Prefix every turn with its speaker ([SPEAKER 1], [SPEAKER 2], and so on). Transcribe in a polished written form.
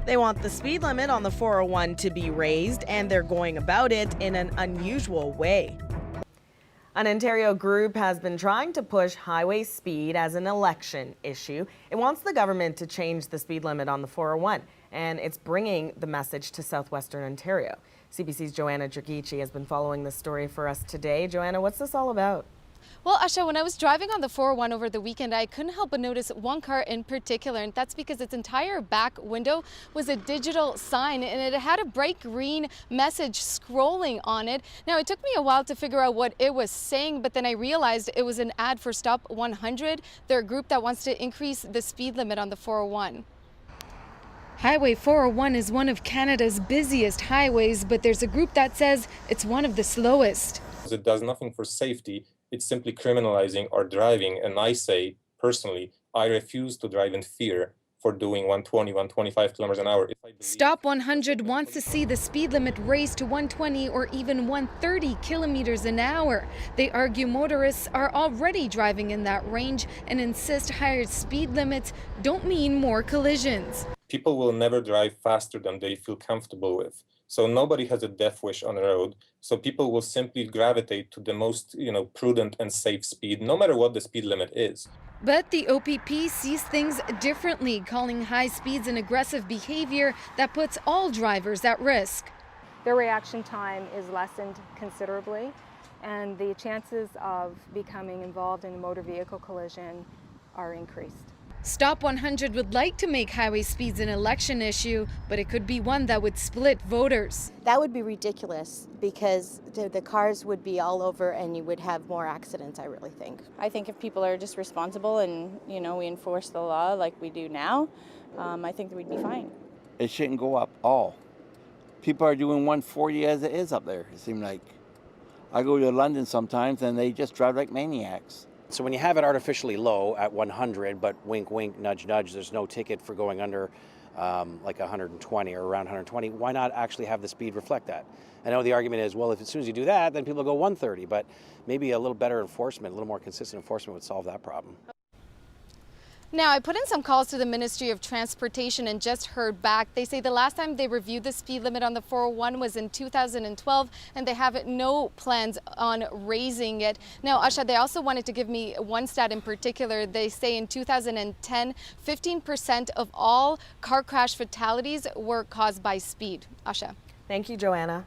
[SPEAKER 1] They want the speed limit on the 401 to be raised, and they're going about it in an unusual way. An Ontario group has been trying to push highway speed as an election issue. It wants the government to change the speed limit on the 401, and it's bringing the message to southwestern Ontario. CBC's Joanna Dragici has been following this story for us today. Joanna, what's this all about?
[SPEAKER 2] Well, Asha, when I was driving on the 401 over the weekend, I couldn't help but notice one car in particular, and that's because its entire back window was a digital sign, and it had a bright green message scrolling on it. Now, it took me a while to figure out what it was saying, but then I realized it was an ad for Stop 100. They're a group that wants to increase the speed limit on the 401. Highway 401 is one of Canada's busiest highways, but there's a group that says it's one of the slowest.
[SPEAKER 3] It does nothing for safety. It's simply criminalizing our driving, and I say, personally, I refuse to drive in fear for doing 120, 125 kilometers an hour.
[SPEAKER 2] Stop 100 wants to see the speed limit raised to 120 or even 130 kilometers an hour. They argue motorists are already driving in that range and insist higher speed limits don't mean more collisions.
[SPEAKER 3] People will never drive faster than they feel comfortable with. So nobody has a death wish on the road. So people will simply gravitate to the most, prudent and safe speed, no matter what the speed limit is.
[SPEAKER 2] But the OPP sees things differently, calling high speeds an aggressive behavior that puts all drivers at risk.
[SPEAKER 4] Their reaction time is lessened considerably, and the chances of becoming involved in a motor vehicle collision are increased.
[SPEAKER 2] Stop 100 would like to make highway speeds an election issue, but it could be one that would split voters.
[SPEAKER 5] That would be ridiculous because the cars would be all over and you would have more accidents, I really think. I think if people are just responsible and, we enforce the law like we do now, I think that we'd be fine.
[SPEAKER 6] It shouldn't go up all. People are doing 140 as it is up there, it seems like. I go to London sometimes and they just drive like maniacs.
[SPEAKER 7] So when you have it artificially low at 100, but wink, wink, nudge, nudge, there's no ticket for going under like 120 or around 120, why not actually have the speed reflect that? I know the argument is, well, if as soon as you do that, then people go 130, but maybe a little better enforcement, a little more consistent enforcement would solve that problem.
[SPEAKER 2] Now, I put in some calls to the Ministry of Transportation and just heard back. They say the last time they reviewed the speed limit on the 401 was in 2012, and they have no plans on raising it. Now, Asha, they also wanted to give me one stat in particular. They say in 2010, 15% of all car crash fatalities were caused by speed. Asha.
[SPEAKER 1] Thank you, Joanna.